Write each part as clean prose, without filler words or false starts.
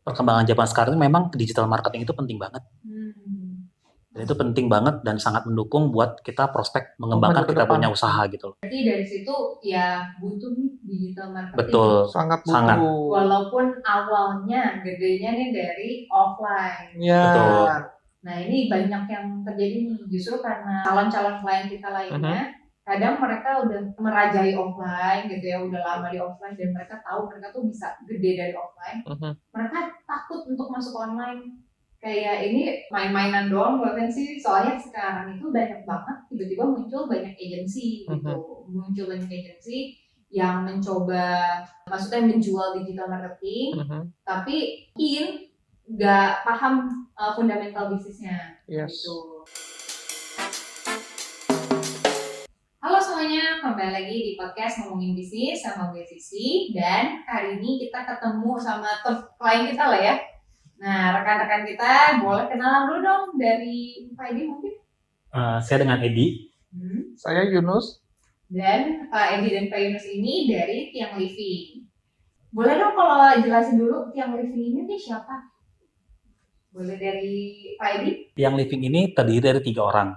perkembangan zaman sekarang memang digital marketing itu penting banget. Hmm. Dan itu penting banget dan sangat mendukung buat kita prospek mengembangkan Maju ke kita depan. punya usaha gitu loh. Berarti dari situ ya butuh nih digital marketing. Betul. Sangat Sangat. butuh. Walaupun awalnya gedenya nih dari offline. Ya. Betul. Nah ini banyak yang terjadi nih justru karena calon-calon klien kita lainnya kadang mereka udah merajai offline gitu ya, udah lama di offline dan mereka tahu mereka tuh bisa gede dari offline. Mereka takut untuk masuk online. Kayak ini main-mainan doang buatan sih, soalnya sekarang itu banyak banget tiba-tiba muncul banyak agensi gitu, muncul banyak agensi yang mencoba, maksudnya menjual digital marketing, tapi mungkin nggak paham fundamental bisnisnya. Yes. Gitu. Halo semuanya, kembali lagi di podcast Ngomongin Bisnis sama gue Sisi, dan hari ini kita ketemu sama klien kita lah ya. Nah, rekan-rekan kita boleh kenalan dulu dong dari Pak Edi mungkin? Saya dengan Edi. Saya Yunus. Dan Pak Edi dan Pak Yunus ini dari Tiang Living. Boleh dong kalau jelasin dulu Tiang Living ini nih siapa? Boleh dari Pak Edi? Tiang Living ini terdiri dari 3 orang.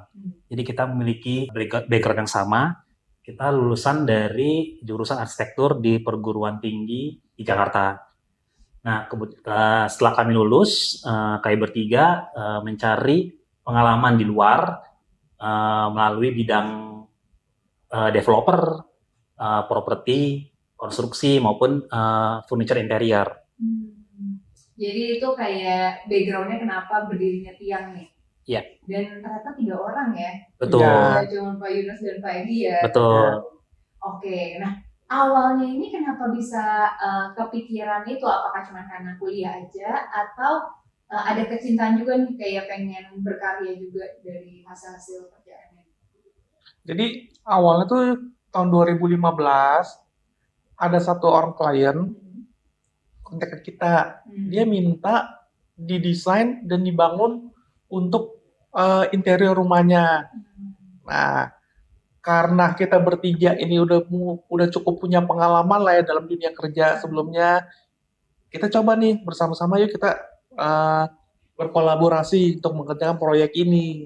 Jadi kita memiliki background yang sama. Kita lulusan dari jurusan arsitektur di perguruan tinggi di Jakarta. Nah, setelah kami lulus, kami bertiga mencari pengalaman di luar melalui bidang developer, properti, konstruksi maupun furniture interior. Jadi itu kayak backgroundnya kenapa berdirinya Tiang nih? Iya. Dan ternyata 3 orang ya? Betul. Tidak cuma Pak Yunus dan Pak Edi ya? Betul. Oke, nah awalnya ini kenapa bisa kepikiran itu? Apakah cuma karena kuliah aja atau ada kecintaan juga nih kayak pengen berkarya juga dari hasil-hasil kerjaannya? Jadi awalnya tuh tahun 2015 ada satu orang klien kontak kita. Dia minta didesain dan dibangun untuk interior rumahnya. Nah, karena kita bertiga ini udah cukup punya pengalaman lah ya dalam dunia kerja sebelumnya, kita coba nih bersama-sama yuk kita berkolaborasi untuk mengerjakan proyek ini.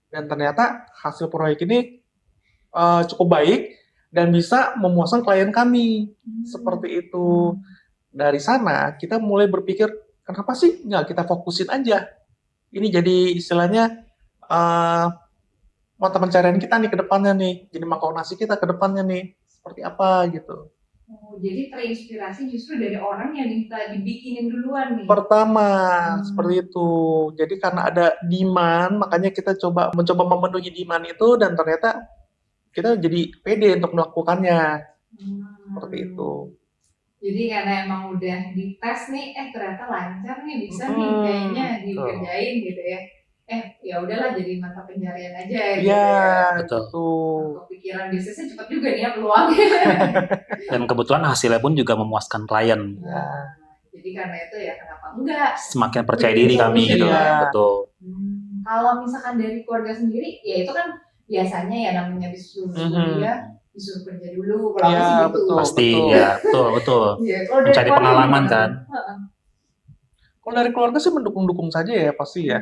Dan ternyata hasil proyek ini cukup baik dan bisa memuaskan klien kami. Seperti itu. Dari sana kita mulai berpikir, kenapa sih nggak kita fokusin aja? Ini jadi istilahnya mata pencarian kita nih ke depannya nih, jadi mangkok nasi kita ke depannya nih, seperti apa gitu. Oh, jadi terinspirasi justru dari orang yang minta dibikinin duluan nih? Pertama, seperti itu. Jadi karena ada demand, makanya kita mencoba memenuhi demand itu, dan ternyata kita jadi pede untuk melakukannya. Seperti itu. Jadi karena emang udah dites nih, ternyata lancar nih, bisa nih kayaknya dikerjain gitu ya. Ya udahlah jadi mata pencarian aja gitu ya. Betul. Kepikiran bisnisnya cepat juga nih ya peluangnya. Dan kebetulan hasilnya pun juga memuaskan klien. Jadi karena itu ya kenapa enggak? Semakin percaya diri kami gitu. Betul. Kalau misalkan dari keluarga sendiri, ya itu kan biasanya ya namanya bisnis kuliah. Disuruh kerja dulu, kalau aku sih gitu. Pasti, ya, betul. Mencari pengalaman kan. Kalau dari keluarga sih mendukung-dukung saja ya, pasti ya.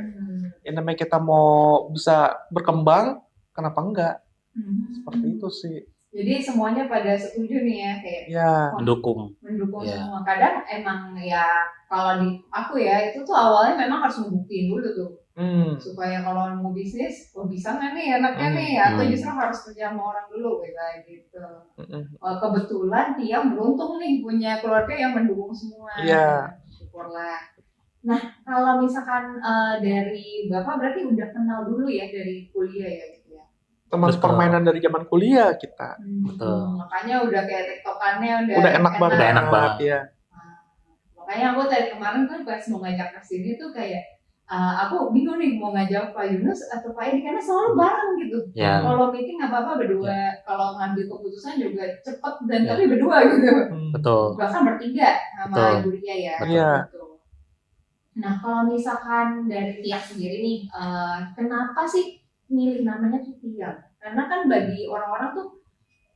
Yang namanya kita mau bisa berkembang, kenapa enggak? Seperti itu sih. Jadi semuanya pada setuju nih ya, kayak mendukung semua. Kadang emang ya, kalau di aku ya, itu tuh awalnya memang harus membuktiin dulu tuh. Supaya kalau mau bisnis, bisa nggak nih enaknya nih, atau justru harus kerja sama orang dulu gitu. Kebetulan dia beruntung nih punya keluarga yang mendukung semua. Syukurlah. Nah, kalau misalkan dari Bapak berarti udah kenal dulu ya dari kuliah ya gitu ya? Teman permainan dari zaman kuliah kita. Betul. Makanya udah kayak tiktokannya udah enak banget. Ya. Makanya aku tadi kemarin kan pas mau ngajak ke sini tuh kayak aku bingung nih mau ngajak Pak Yunus atau Pak Edi karena selalu bareng gitu. Kalau meeting apa-apa berdua, kalau ngambil keputusan juga cepet dan tapi berdua gitu. Betul. Bahkan bertiga sama Ibu Ria ya. Gitu. Nah kalau misalkan dari Tiang sendiri nih, kenapa sih milih namanya tuh Tiang? Karena kan bagi orang-orang tuh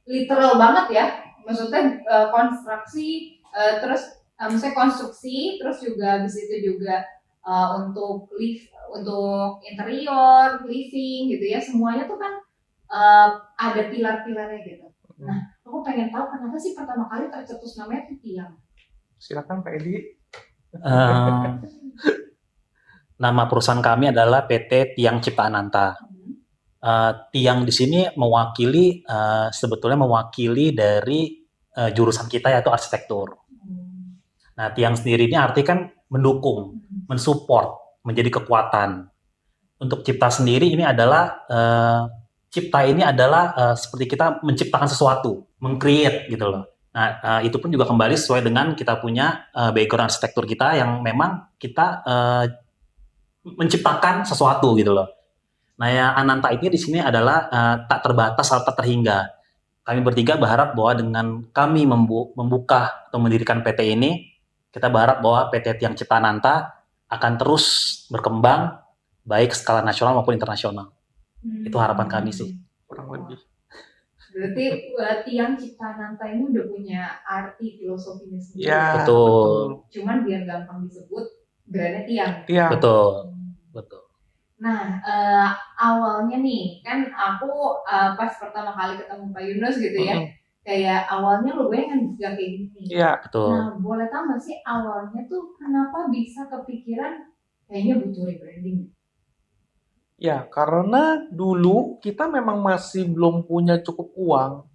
literal banget ya, maksudnya konstruksi terus misalnya konstruksi, terus juga habis itu juga untuk interior, living gitu ya, semuanya tuh kan ada pilar-pilarnya gitu. Nah, aku pengen tahu kenapa sih pertama kali tercetus namanya tuh tiang? Silakan Pak Edi. Eh, Nama perusahaan kami adalah PT Tiang Cipta Ananta. Tiang di sini sebetulnya mewakili dari jurusan kita yaitu arsitektur. Nah, tiang sendiri ini arti kan mendukung, mensupport, menjadi kekuatan. Untuk cipta sendiri ini adalah cipta ini adalah seperti kita menciptakan sesuatu, meng-create gitu loh. Nah, itu pun juga kembali sesuai dengan kita punya background arsitektur kita yang memang kita menciptakan sesuatu gitu loh. Nah, yang Ananta ini di sini adalah tak terbatas atau tak terhingga. Kami bertiga berharap bahwa dengan kami membuka atau mendirikan PT ini, kita berharap bahwa PT Tiang Cipta Ananta akan terus berkembang baik skala nasional maupun internasional. Itu harapan kami sih. Kurang lebih. Berarti Tiang Cipta Ananta ini udah punya arti filosofinya sendiri. Ya, Betul. Cuman biar gampang disebut, brandnya Tiang. Tiang. Betul. Nah, awalnya nih, kan aku pas pertama kali ketemu Pak Yunus gitu ya, kayak awalnya logonya kan juga kayak gini. Iya. Betul. Nah, boleh tahu nggak sih awalnya tuh kenapa bisa kepikiran kayaknya butuh rebranding? Ya, karena dulu kita memang masih belum punya cukup uang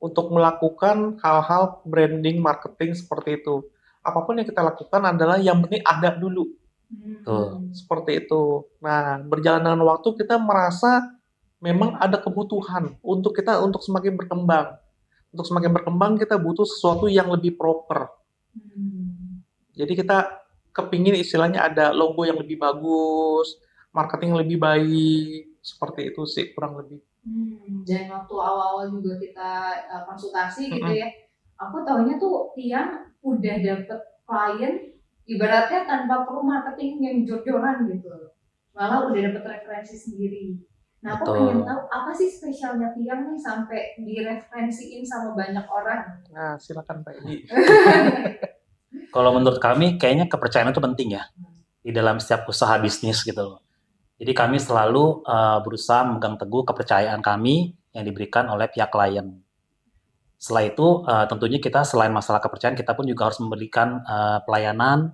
untuk melakukan hal-hal branding, marketing seperti itu. Apapun yang kita lakukan adalah yang penting ada dulu. Seperti itu. Nah, berjalan dengan waktu kita merasa memang ada kebutuhan untuk semakin berkembang. Untuk semakin berkembang kita butuh sesuatu yang lebih proper. Jadi kita kepingin istilahnya ada logo yang lebih bagus, marketing yang lebih baik, seperti itu sih kurang lebih. Dan waktu awal-awal juga kita konsultasi gitu ya, aku tahunya tuh Tiang udah dapet klien ibaratnya tanpa perlu marketing yang jor-joran gitu, malah udah dapet referensi sendiri. Nah, aku pengen tahu apa sih spesialnya Tiang nih sampai direferensiin sama banyak orang. Nah, silakan Pak Edi. Kalau menurut kami kayaknya kepercayaan itu penting ya di dalam setiap usaha bisnis gitu loh. Jadi kami selalu berusaha memegang teguh kepercayaan kami yang diberikan oleh pihak klien. Setelah itu tentunya kita selain masalah kepercayaan, kita pun juga harus memberikan pelayanan,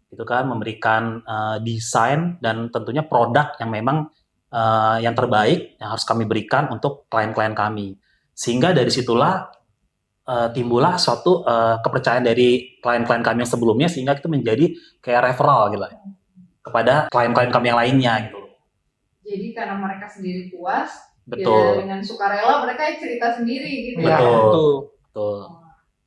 gitu kan, memberikan desain dan tentunya produk yang memang yang terbaik yang harus kami berikan untuk klien-klien kami. Sehingga dari situlah timbullah suatu kepercayaan dari klien-klien kami yang sebelumnya, sehingga itu menjadi kayak referral gitu kepada klien-klien kami yang lainnya gitu. Jadi karena mereka sendiri puas, betul. Ya dengan sukarela mereka cerita sendiri gitu ya. Betul.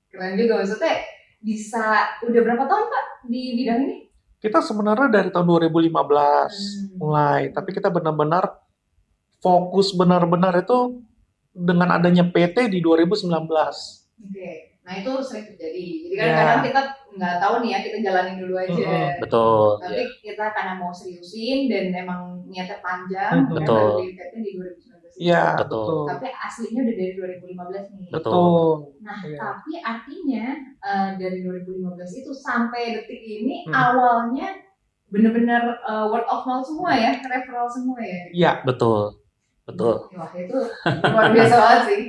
Keren juga, maksudnya bisa udah berapa tahun Pak di bidang ini? Kita sebenarnya dari tahun 2015 mulai, tapi kita benar-benar fokus benar-benar itu dengan adanya PT di 2019. Oke. Nah itu sering terjadi. Jadi kan kadang kita nggak tahu nih ya, kita jalanin dulu aja. Betul. Tapi kita karena mau seriusin dan emang niatnya panjang, betul. Baru di 2019. Iya, betul. Tapi aslinya udah dari 2015 nih. Betul. Nah, tapi artinya dari 2015 itu sampai detik ini awalnya benar-benar word of mouth semua ya, referral semua ya. Iya, betul. Wah itu luar biasa banget sih.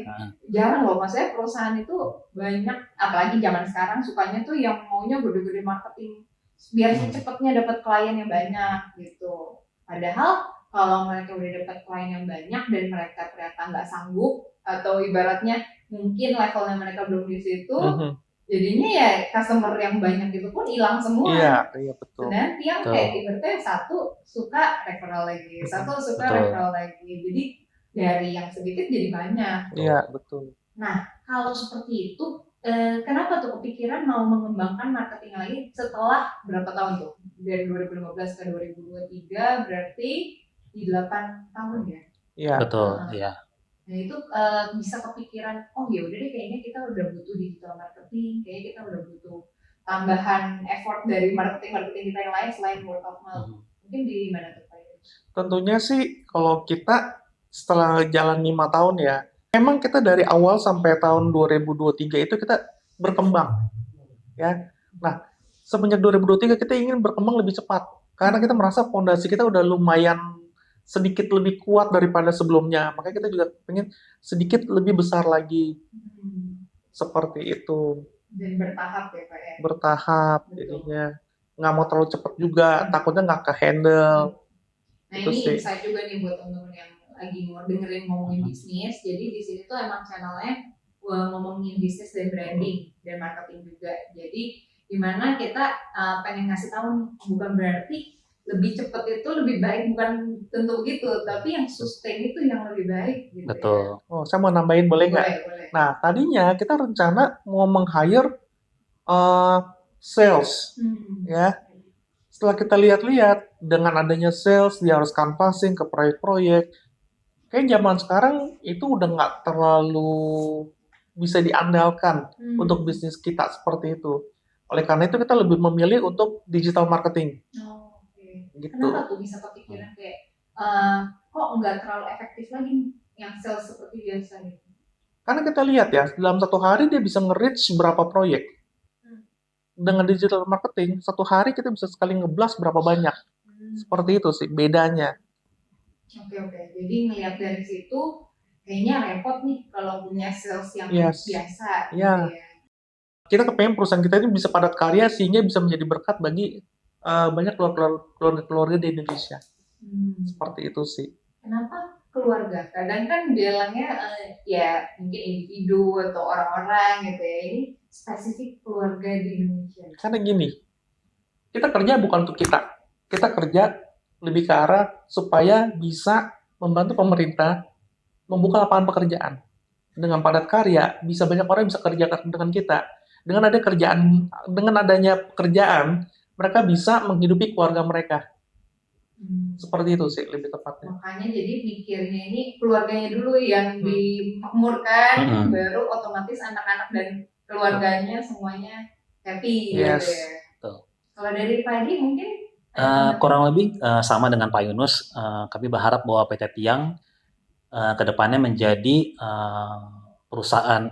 Jarang loh, maksudnya perusahaan itu banyak, apalagi zaman sekarang sukanya tuh yang maunya gede-gede marketing biar cepatnya dapat klien yang banyak gitu. Padahal kalau mereka udah dapat klien yang banyak dan mereka ternyata nggak sanggup atau ibaratnya mungkin levelnya mereka belum di situ, jadinya ya customer yang banyak itu pun hilang semua. Iya betul. Dan yang kayak ibaratnya satu suka referral lagi, satu suka referral lagi. Jadi dari yang sedikit jadi banyak. Iya betul. Nah kalau seperti itu, kenapa tuh kepikiran mau mengembangkan marketing lagi setelah berapa tahun tuh? Dari 2015 ke 2023 berarti di 8 tahun ya? Iya. Betul. Iya. Nah itu bisa kepikiran, oh ya udah deh kayaknya kita udah butuh digital marketing, kayaknya kita udah butuh tambahan effort dari marketing kita yang lain selain word of mouth. Mungkin di mana tuh Pak? Tentunya sih kalau kita setelah jalan 5 tahun ya, memang kita dari awal sampai tahun 2023 itu kita berkembang, ya. Nah semenjak 2023 kita ingin berkembang lebih cepat karena kita merasa fondasi kita udah lumayan sedikit lebih kuat daripada sebelumnya. Makanya kita juga pengen sedikit lebih besar lagi. Seperti itu. Dan bertahap ya Pak ya. Bertahap Betul. jadinya. Nggak mau terlalu cepat juga, takutnya nggak ke-handle. Nah Itu ini sih. insight juga nih buat teman-teman yang lagi mau dengerin ngomongin bisnis. Jadi di sini tuh emang channelnya ngomongin bisnis dan branding dan marketing juga. Jadi dimana kita pengen ngasih tahu nih, bukan berarti lebih cepat itu lebih baik, bukan tentu begitu, tapi yang sustain itu yang lebih baik gitu. Betul. Oh, saya mau nambahin boleh nggak? Boleh. Nah, tadinya kita rencana mau meng-hire sales, ya. Setelah kita lihat-lihat, dengan adanya sales, dia harus canvassing ke proyek-proyek. Kayak zaman sekarang itu udah nggak terlalu bisa diandalkan untuk bisnis kita seperti itu. Oleh karena itu kita lebih memilih untuk digital marketing. Gitu. Kenapa tuh bisa kepikiran kayak kok nggak terlalu efektif lagi nih yang sales seperti biasa gitu? Karena kita lihat ya, dalam satu hari dia bisa nge-reach berapa proyek. Dengan digital marketing, satu hari kita bisa sekali ngeblas berapa banyak. Seperti itu sih bedanya. Oke. Jadi ngelihat dari situ, kayaknya repot nih kalau punya sales yang Yes. biasa. Ya. Gitu ya. Kita kepengen perusahaan kita ini bisa padat karya sehingga bisa menjadi berkat bagi banyak keluarga di Indonesia. Seperti itu sih. Kenapa keluarga? Kadang kan bilangnya ya mungkin individu atau orang-orang gitu ya. Ini spesifik keluarga di Indonesia. Karena gini, kita kerja bukan untuk kita. Kita kerja lebih ke arah supaya bisa membantu pemerintah membuka lapangan pekerjaan. Dengan padat karya, bisa banyak orang bisa kerja dengan kita. Dengan adanya pekerjaan, mereka bisa menghidupi keluarga mereka. Seperti itu sih lebih tepatnya. Makanya jadi pikirnya ini keluarganya dulu yang dimakmurkan, baru otomatis anak-anak dan keluarganya semuanya happy Yes. gitu ya. Betul. Kalau dari Pak Adi mungkin Kurang lebih sama dengan Pak Yunus. Kami berharap bahwa PT Tiang kedepannya menjadi perusahaan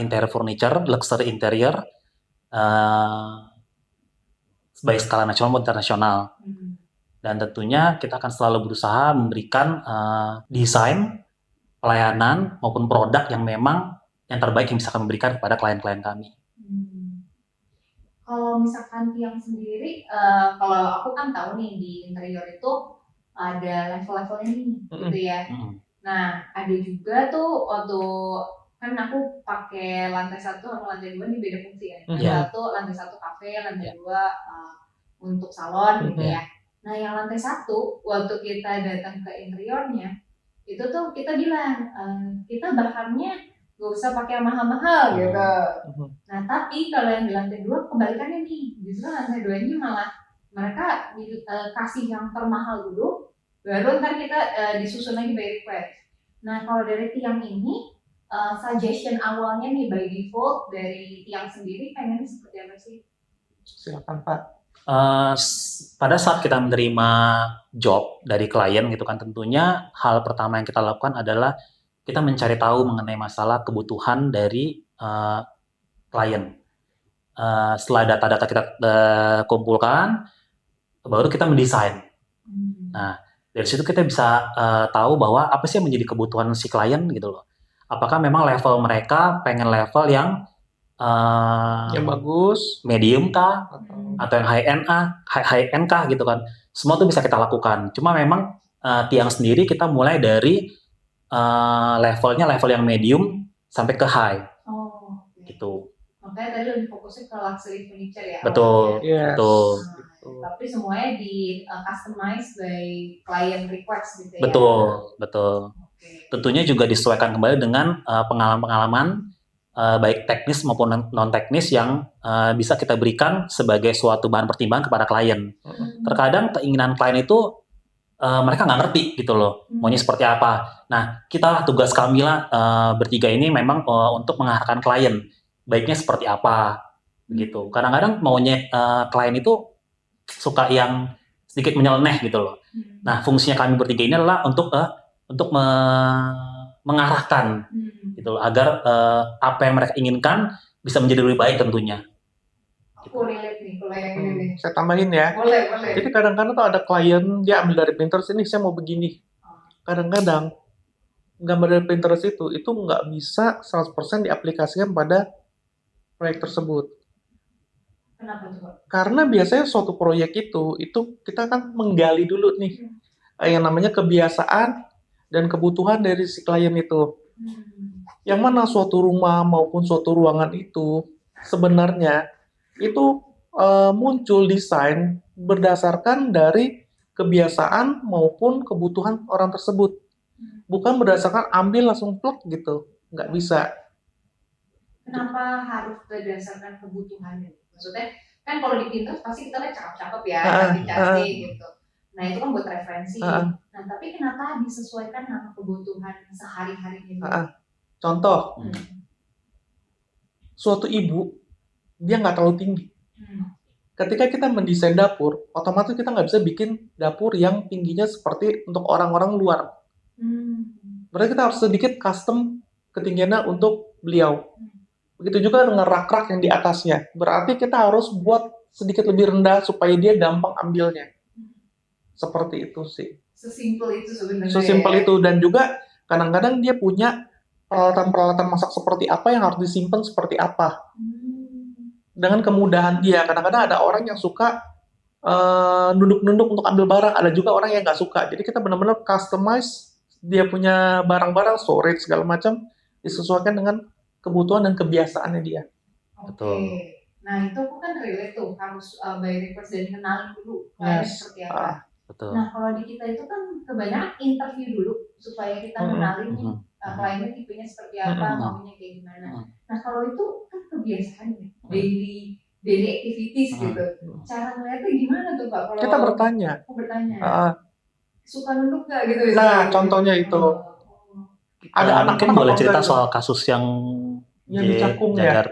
interior furniture, luxury interior baik skala nasional maupun internasional. Dan tentunya kita akan selalu berusaha memberikan desain, pelayanan maupun produk yang memang yang terbaik yang bisa kami berikan kepada klien-klien kami. Kalau misalkan Tiang sendiri, kalau aku kan tahu nih di interior itu ada level-levelnya nih, gitu ya. Nah, ada juga tuh waktu kan aku pakai lantai 1 sama lantai 2 ini beda fungsi ya. Lantai 1 kafe, lantai 2 untuk salon gitu ya. Nah, yang lantai 1 waktu kita datang ke interiornya itu tuh kita bilang kita bahannya gak usah pakai mahal-mahal gitu. Nah, tapi kalau yang di lantai 2 kebalikannya nih, justru lantai 2 ini malah mereka kasih yang termahal dulu, baru ntar kita disusun lagi by request. Nah, kalau dari Tiang ini suggestion awalnya nih by default dari Tiang sendiri pengennya seperti apa sih? Silakan Pak. Pada saat kita menerima job dari klien gitu kan, tentunya hal pertama yang kita lakukan adalah kita mencari tahu mengenai masalah kebutuhan dari klien. Setelah data-data kita kumpulkan, baru kita mendesain. Nah, dari situ kita bisa tahu bahwa apa sih yang menjadi kebutuhan si klien gitu loh. Apakah memang level mereka pengen level yang bagus, medium kah, atau yang high end kah gitu kan. Semua itu bisa kita lakukan. Cuma memang Tiang sendiri kita mulai dari levelnya level yang medium sampai ke high. Gitu. Makanya tadi lebih fokusnya ke luxury furniture ya. Betul. Yes. Betul. Tapi semuanya di customize by client request gitu ya. Betul. Tentunya juga disesuaikan kembali dengan pengalaman-pengalaman baik teknis maupun non-teknis yang bisa kita berikan sebagai suatu bahan pertimbangan kepada klien. Terkadang keinginan klien itu mereka nggak ngerti gitu loh, maunya seperti apa. Nah, tugas kami lah bertiga ini memang untuk mengarahkan klien, baiknya seperti apa, gitu. Kadang-kadang maunya klien itu suka yang sedikit menyeleneh gitu loh. Nah, fungsinya kami bertiga ini adalah untuk mengarahkan gitu loh, agar apa yang mereka inginkan bisa menjadi lebih baik tentunya. Aku relate nih, kalau Boleh yang ini nih. Saya tambahin ya. Boleh. Jadi kadang-kadang tuh ada klien dia ambil dari Pinterest, ini saya mau begini. Kadang-kadang gambar dari Pinterest itu nggak bisa 100% diaplikasikan pada proyek tersebut. Kenapa tuh, Pak? Karena biasanya suatu proyek itu kita kan menggali dulu nih yang namanya kebiasaan dan kebutuhan dari si klien itu. Yang mana suatu rumah maupun suatu ruangan itu sebenarnya itu muncul desain berdasarkan dari kebiasaan maupun kebutuhan orang tersebut. Bukan berdasarkan ambil langsung plug gitu. Nggak bisa. Kenapa harus berdasarkan kebutuhannya? Maksudnya, kan kalau di Pinterest pasti kita lihat cakep-cakep ya, cantik-cantik gitu. Nah, itu kan buat referensi. Nah, tapi kenapa disesuaikan sama kebutuhan sehari-hari ini? Contoh, suatu ibu, dia nggak terlalu tinggi. Ketika kita mendesain dapur, otomatis kita nggak bisa bikin dapur yang tingginya seperti untuk orang-orang luar. Berarti kita harus sedikit custom ketinggiannya untuk beliau. Begitu juga dengan rak-rak yang di atasnya. Berarti kita harus buat sedikit lebih rendah supaya dia gampang ambilnya. Seperti itu sih. Sesimpel itu sebenarnya. Sesimpel itu. Dan juga kadang-kadang dia punya peralatan-peralatan masak seperti apa yang harus disimpan seperti apa. Dengan kemudahan dia. Kadang-kadang ada orang yang suka nunduk-nunduk untuk ambil barang. Ada juga orang yang nggak suka. Jadi kita benar-benar customize dia punya barang-barang, storage, segala macam. Disesuaikan dengan kebutuhan dan kebiasaannya dia. Betul. Nah, itu aku kan relate tuh, harus by request dan kenalin dulu kliennya seperti apa. Betul. Nah, kalau di kita itu kan kebanyakan interview dulu supaya kita kenalin nih kliennya tipenya seperti apa, maunya kayak gimana. Nah, kalau itu kan kebiasaan nih, daily activities gitu. Cara ngeliatnya gimana tuh, Pak? Kalau kita bertanya. Suka nunduk nggak gitu? Nah, contohnya itu. Ada mungkin boleh cerita soal kasus yang dicakung ya.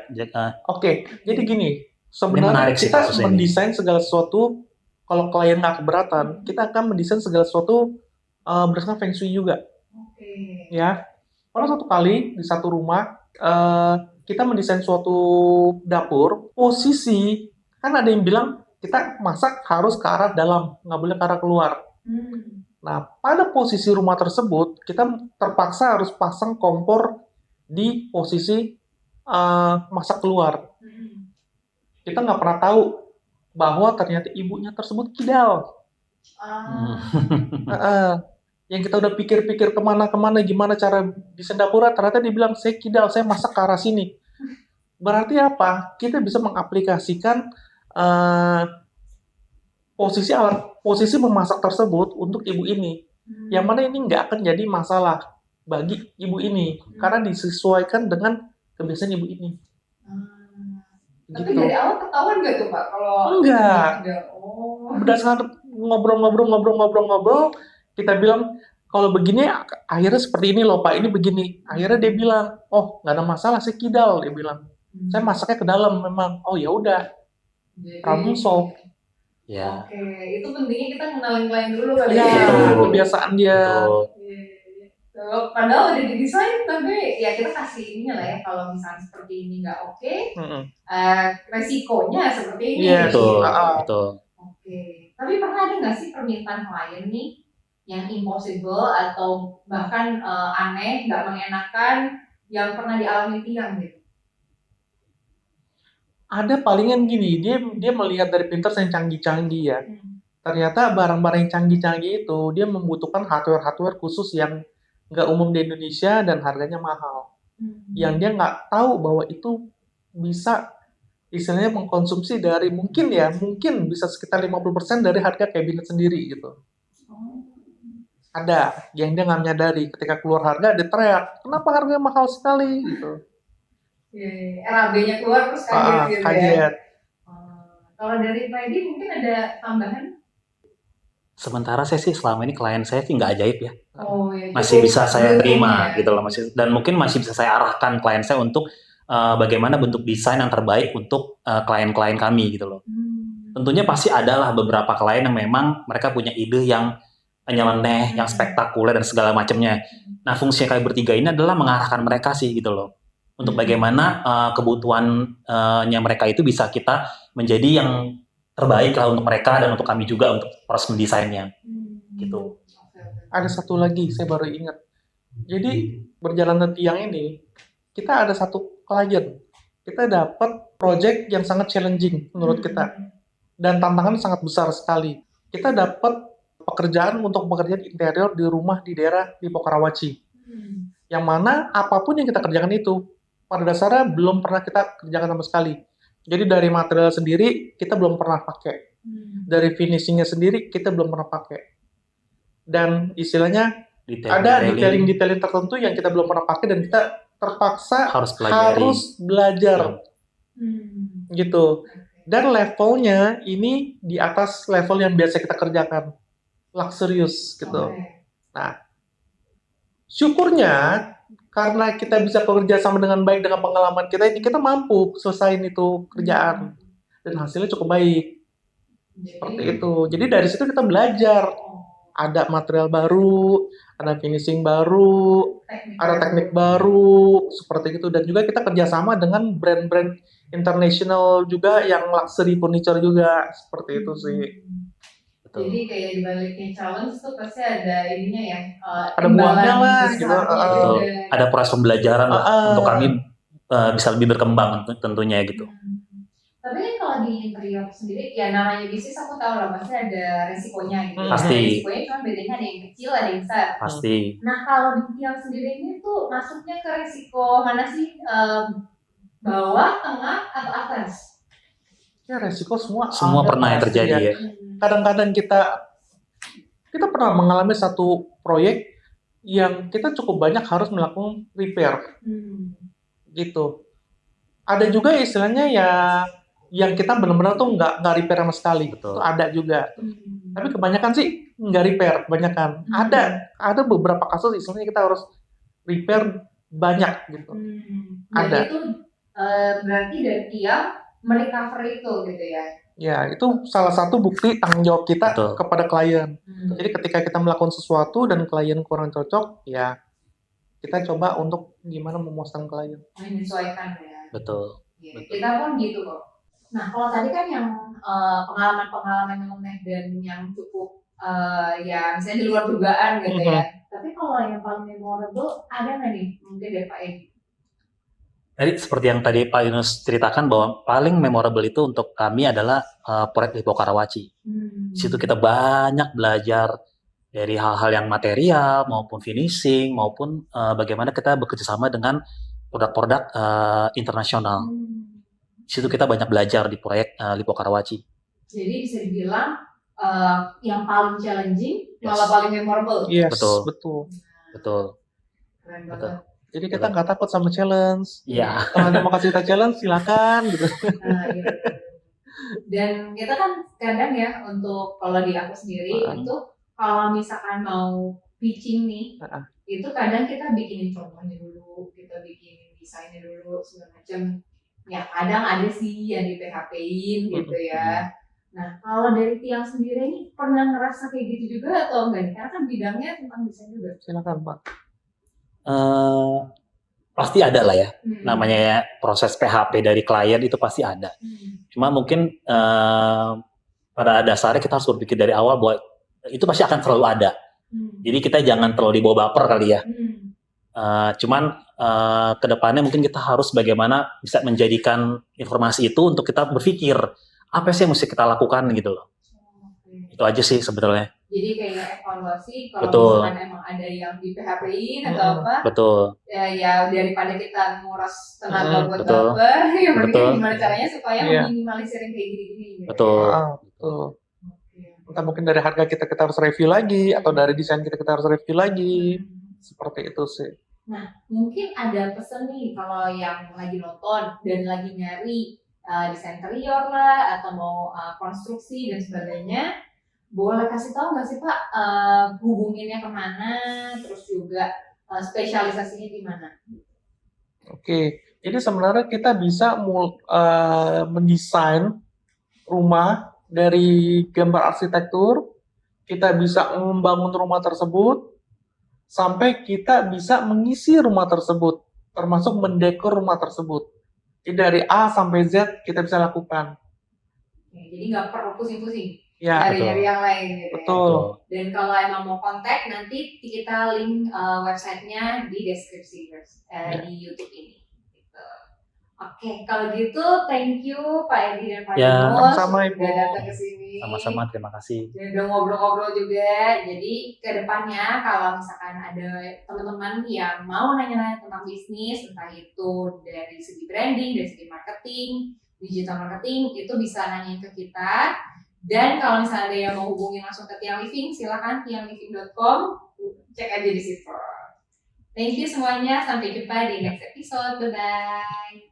Oke, jadi gini, sebenarnya kita mendesain segala sesuatu. Kalau klien nggak keberatan, kita akan mendesain segala sesuatu berdasarkan feng shui juga. Ya, kalau satu kali di satu rumah kita mendesain suatu dapur, posisi kan ada yang bilang kita masak harus ke arah dalam, nggak boleh ke arah keluar. Nah, pada posisi rumah tersebut, kita terpaksa harus pasang kompor di posisi masak keluar. Kita nggak pernah tahu bahwa ternyata ibunya tersebut kidal. Yang kita udah pikir-pikir kemana-kemana, gimana cara desain dapur, ternyata dia bilang, saya kidal, saya masak ke arah sini. Berarti apa? Kita bisa mengaplikasikan posisi memasak tersebut untuk ibu ini. Yang mana ini nggak akan jadi masalah bagi ibu ini. Karena disesuaikan dengan kebiasaan ibu ini. Tapi dari awal ketahuan nggak tuh, Pak? Kalau enggak. Berdasarkan ngobrol, kita bilang, kalau begini, akhirnya seperti ini loh Pak, ini begini. Akhirnya dia bilang, oh nggak ada masalah, saya kidal. Dia bilang, saya masaknya ke dalam memang. Oh ya udah, problem solve. Ya. Oke, itu pentingnya kita kenalin klien dulu kali ya. Kebiasaan dia. Padahal udah didesain, tapi ya kita kasih ininya lah ya, kalau misalnya seperti ini nggak oke, resikonya seperti ini. Iya, betul. Oke, tapi pernah ada nggak sih permintaan klien nih yang impossible atau bahkan aneh, nggak mengenakan, yang pernah dialami Tiang gitu? Ada palingan gini, dia melihat dari Pinterest yang canggih-canggih ya. Ternyata barang-barang yang canggih-canggih itu dia membutuhkan hardware khusus yang nggak umum di Indonesia dan harganya mahal. Yang dia nggak tahu bahwa itu bisa istilahnya mengkonsumsi dari mungkin bisa sekitar 50% dari harga kabinet sendiri gitu. Ada yang dia nggak menyadari, ketika keluar harga dia teriak, kenapa harganya mahal sekali gitu. RAB-nya keluar terus kaget gitu ya. Kalau dari Freddy mungkin ada tambahan? Sementara saya sih selama ini klien saya sih nggak ajaib ya. Ya, masih bisa saya terima gitu loh, dan mungkin masih bisa saya arahkan klien saya untuk bagaimana bentuk desain yang terbaik untuk klien-klien kami gitu loh. Tentunya pasti adalah beberapa klien yang memang mereka punya ide yang nyeleneh, yang spektakuler dan segala macamnya. Nah, fungsinya kami bertiga ini adalah mengarahkan mereka sih gitu loh. Untuk bagaimana kebutuhannya mereka itu bisa kita menjadi yang terbaik lah untuk mereka dan untuk kami juga untuk proses mendesainnya gitu. Ada satu lagi saya baru ingat. Jadi berjalan tiang ini kita ada satu klien. Kita dapat project yang sangat challenging menurut kita dan tantangan sangat besar sekali. Kita dapat pekerjaan untuk pekerjaan interior di rumah di daerah Lipo Karawaci. Yang mana apapun yang kita kerjakan itu pada dasarnya belum pernah kita kerjakan sama sekali. Jadi dari material sendiri kita belum pernah pakai. Dari finishingnya sendiri kita belum pernah pakai. Dan istilahnya ada detailing tertentu yang kita belum pernah pakai dan kita terpaksa harus belajar. Gitu. Dan levelnya ini di atas level yang biasa kita kerjakan. Luxurious gitu. Nah, syukurnya karena kita bisa bekerja sama dengan baik dengan pengalaman kita ini, kita mampu selesaiin itu kerjaan dan hasilnya cukup baik. Seperti itu. Jadi dari situ kita belajar. Ada material baru, ada finishing baru, ada teknik baru, seperti itu. Dan juga kita kerjasama dengan brand-brand internasional juga yang luxury furniture juga, seperti itu sih. Betul. Jadi kayak dibaliknya challenge tuh pasti ada ininya ya, ada buahnya lah gitu. Ada proses pembelajaran lah untuk kami bisa lebih berkembang tentunya gitu. Tapi kan kalau di interior sendiri ya namanya bisnis aku tahu lah pasti ada resikonya gitu. Pasti. Nah, resikonya cuma bedanya ada yang kecil ada yang besar. Pasti. Nah kalau di tiang sendiri ini tuh masuknya ke resiko mana sih? Bawah, tengah, atau atas? Ya resiko semua pernah yang terjadi ya. Kadang-kadang kita pernah mengalami satu proyek yang kita cukup banyak harus melakukan repair gitu. Ada juga istilahnya yang kita benar-benar tuh nggak repair sama sekali. Itu ada juga. Tapi kebanyakan sih nggak repair, kebanyakan. Ada beberapa kasus istilahnya kita harus repair banyak gitu. Ada. Itu berarti dari tiang merecover itu gitu ya. Ya, itu salah satu bukti tanggung jawab kita kepada klien. Jadi ketika kita melakukan sesuatu dan klien kurang cocok, ya kita coba untuk gimana memuaskan klien. Menyesuaikan ya. Betul. Ya, kita pun gitu kok. Nah, kalau tadi kan yang pengalaman-pengalaman yang unik dan yang cukup ya misalnya di luar dugaan gitu ya. Tapi kalau yang paling memorable ada nggak nih mungkin dari Pak Edi? Jadi seperti yang tadi Pak Yunus ceritakan bahwa paling memorable itu untuk kami adalah proyek Lipo Karawaci. Di situ kita banyak belajar dari hal-hal yang material maupun finishing maupun bagaimana kita bekerja sama dengan produk-produk internasional. Di situ kita banyak belajar di proyek Lipo Karawaci. Jadi bisa dibilang yang paling challenging malah paling memorable. Yes, betul. Keren banget. Jadi kita nggak takut sama challenge. Iya. Kalau ada mau kasih kita challenge, silakan gitu. Iya. Dan kita kan kadang ya untuk kalau di aku sendiri itu kalau misalkan mau pitching nih, itu kadang kita bikinin contohnya dulu, kita bikinin desainnya dulu segala macam. Ya kadang ada sih yang di PHP-in gitu ya. Nah kalau dari tiang sendiri ini pernah ngerasa kayak gitu juga atau enggak nih? Karena kan bidangnya tentang desain juga. Silakan Pak. Pasti ada lah ya, namanya ya, proses PHP dari klien itu pasti ada. Cuma mungkin pada dasarnya kita harus berpikir dari awal bahwa itu pasti akan selalu ada. Jadi kita jangan terlalu dibawa baper kali ya. Cuman kedepannya mungkin kita harus bagaimana bisa menjadikan informasi itu untuk kita berpikir apa sih yang mesti kita lakukan gitu loh. Itu aja sih sebenarnya. Jadi kayak evaluasi kalau misalkan emang ada yang di PHP-in atau apa. Betul. Ya daripada kita nguras tenaga buat baper, yang penting gimana caranya supaya meminimalisir yang kayak gini-gini. Gitu. Betul. Entah mungkin dari harga kita harus review lagi atau dari desain kita harus review lagi. Seperti itu sih. Nah, mungkin ada pesan nih kalau yang lagi nonton dan lagi nyari desain interior lah atau mau konstruksi dan sebagainya. Boleh kasih tahu nggak sih Pak hubunginnya kemana, terus juga spesialisasinya di mana? Oke, jadi sebenarnya kita bisa mendesain rumah dari gambar arsitektur, kita bisa membangun rumah tersebut, sampai kita bisa mengisi rumah tersebut, termasuk mendekor rumah tersebut. Jadi dari A sampai Z kita bisa lakukan. Jadi nggak perlu pusing-pusing Ya, dari yang lain gitu. betul. Dan kalau emang mau kontak, nanti kita link websitenya di deskripsi di YouTube ini. Gitu. Oke, kalau gitu thank you Pak Edi dan Pak Ya, Yunus sama-sama, Ibu. udah datang ke sini. Sama-sama, terima kasih. Dan udah ngobrol-ngobrol juga. Jadi ke depannya kalau misalkan ada teman-teman yang mau nanya-nanya tentang bisnis, entah itu dari segi branding, dari segi marketing, digital marketing, itu bisa nanyain ke kita. Dan kalau misalnya ada yang mau hubungin langsung ke Tiang Living, silakan tiangliving.com, cek aja di situ. Thank you semuanya, sampai jumpa di next episode. Bye-bye.